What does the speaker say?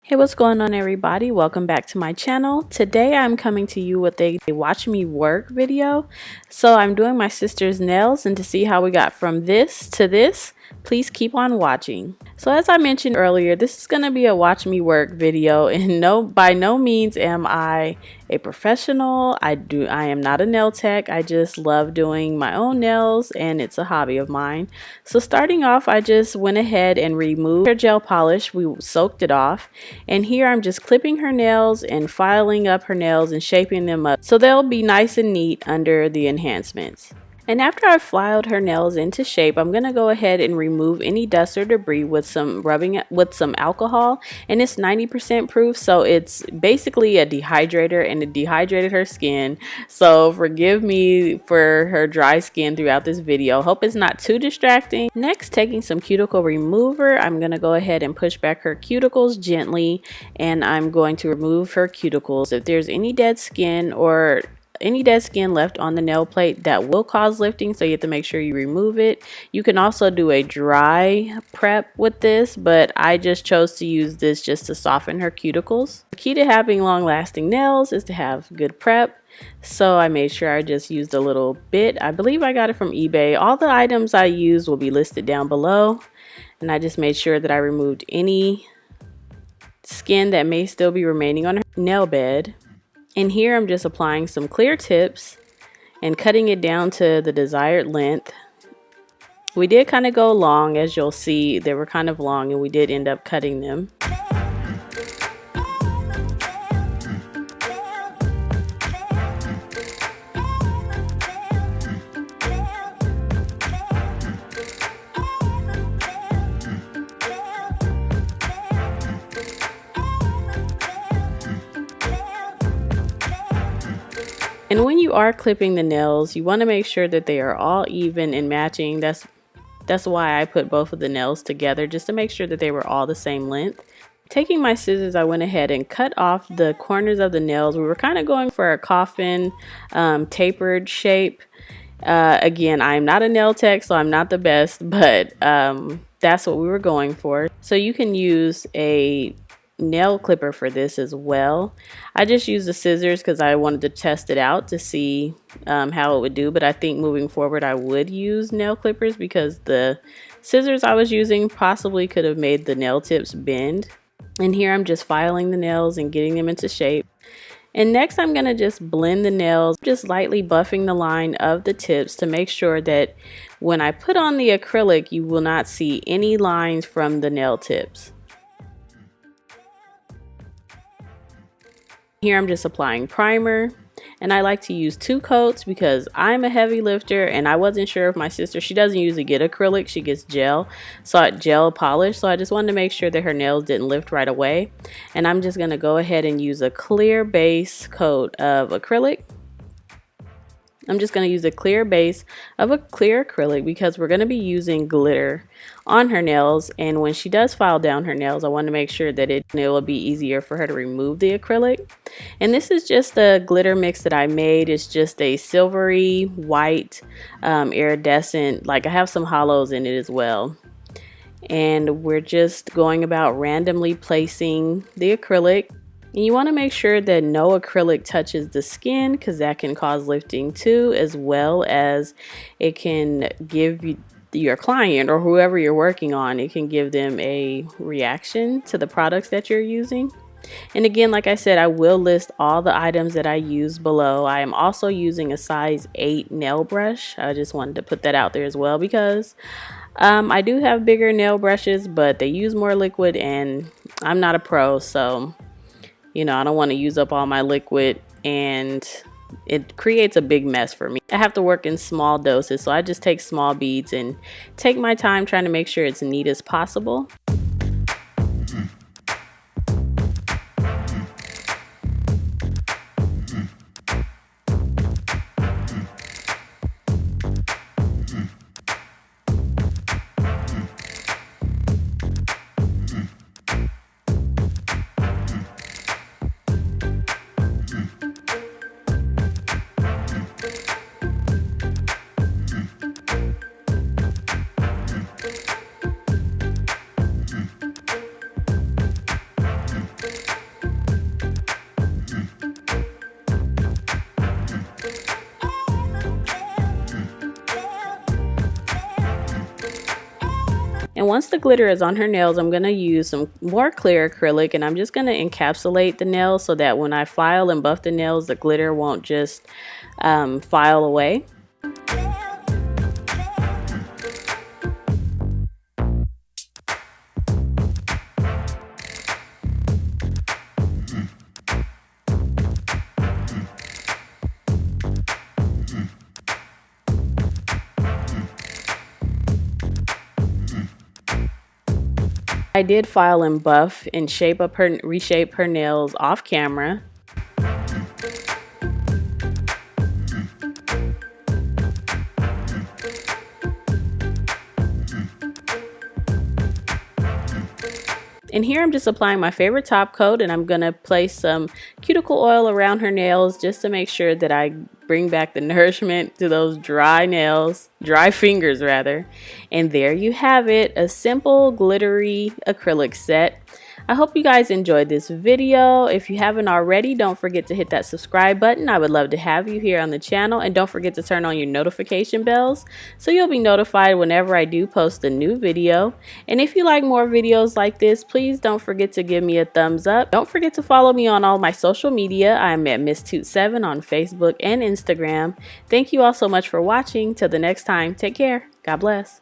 Hey, what's going on everybody? Welcome back to my channel. Today I'm coming to you with a watch me work video. So I'm doing my sister's nails, and to see how we got from this to this, please keep on watching. So as I mentioned earlier, this is going to be a watch me work video, and by no means am I a professional. I am not a nail tech. I just love doing my own nails and it's a hobby of mine. So starting off, I just went ahead and removed her gel polish. We soaked it off, and here I'm just clipping her nails and filing up her nails and shaping them up so they'll be nice and neat under the enhancements. And after I've filed her nails into shape, I'm going to go ahead and remove any dust or debris with some alcohol, and it's 90% proof, so it's basically a dehydrator, and it dehydrated her skin. So forgive me for her dry skin throughout this video. Hope it's not too distracting. Next, taking some cuticle remover, I'm going to go ahead and push back her cuticles gently, and I'm going to remove her cuticles. If there's any dead skin or any dead skin left on the nail plate, that will cause lifting, so you have to make sure you remove it. You can also do a dry prep with this, but I just chose to use this just to soften her cuticles. The key to having long-lasting nails is to have good prep, so I made sure I just used a little bit. I believe I got it from eBay. All the items I used will be listed down below, and I just made sure that I removed any skin that may still be remaining on her nail bed. And here I'm just applying some clear tips and cutting it down to the desired length. We did kind of go long, as you'll see. They were kind of long, and we did end up cutting them. And when you are clipping the nails, you want to make sure that they are all even and matching. That's why I put both of the nails together, just to make sure that they were all the same length. Taking my scissors, I went ahead and cut off the corners of the nails. We were kind of going for a coffin tapered shape. Again, I'm not a nail tech, so I'm not the best, but that's what we were going for. So you can use a nail clipper for this as well. I just used the scissors because I wanted to test it out to see how it would do, but I think moving forward I would use nail clippers because the scissors I was using possibly could have made the nail tips bend. And here I'm just filing the nails and getting them into shape. And next I'm going to just blend the nails, just lightly buffing the line of the tips to make sure that when I put on the acrylic you will not see any lines from the nail tips. Here I'm just applying primer, and I like to use 2 coats because I'm a heavy lifter, and I wasn't sure if my sister, she doesn't usually get acrylic, she gets gel polish, so I just wanted to make sure that her nails didn't lift right away. And I'm just going to go ahead and use a clear base coat of acrylic. I'm just going to use a clear base of a clear acrylic because we're going to be using glitter on her nails, and when she does file down her nails, I want to make sure that it will be easier for her to remove the acrylic. And this is just a glitter mix that I made. It's just a silvery white iridescent, like I have some hollows in it as well. And we're just going about randomly placing the acrylic. And you want to make sure that no acrylic touches the skin because that can cause lifting too, as well as it can give your client or whoever you're working on, it can give them a reaction to the products that you're using. And again, like I said, I will list all the items that I use below. I am also using a size 8 nail brush. I just wanted to put that out there as well because I do have bigger nail brushes, but they use more liquid and I'm not a pro, so you know, I don't want to use up all my liquid and it creates a big mess for me. I have to work in small doses, so I just take small beads and take my time trying to make sure it's neat as possible. And once the glitter is on her nails, I'm going to use some more clear acrylic, and I'm just going to encapsulate the nails so that when I file and buff the nails, the glitter won't just file away. I did file and buff and reshape her nails off camera. And here I'm just applying my favorite top coat, and I'm going to place some cuticle oil around her nails just to make sure that I bring back the nourishment to those dry nails, dry fingers rather. And there you have it, a simple glittery acrylic set. I hope you guys enjoyed this video. If you haven't already, don't forget to hit that subscribe button. I would love to have you here on the channel, and don't forget to turn on your notification bells so you'll be notified whenever I do post a new video. And if you like more videos like this, please don't forget to give me a thumbs up. Don't forget to follow me on all my social media. I'm at Miss Toot7 on Facebook and Instagram. Thank you all so much for watching. Till the next time, take care. God bless.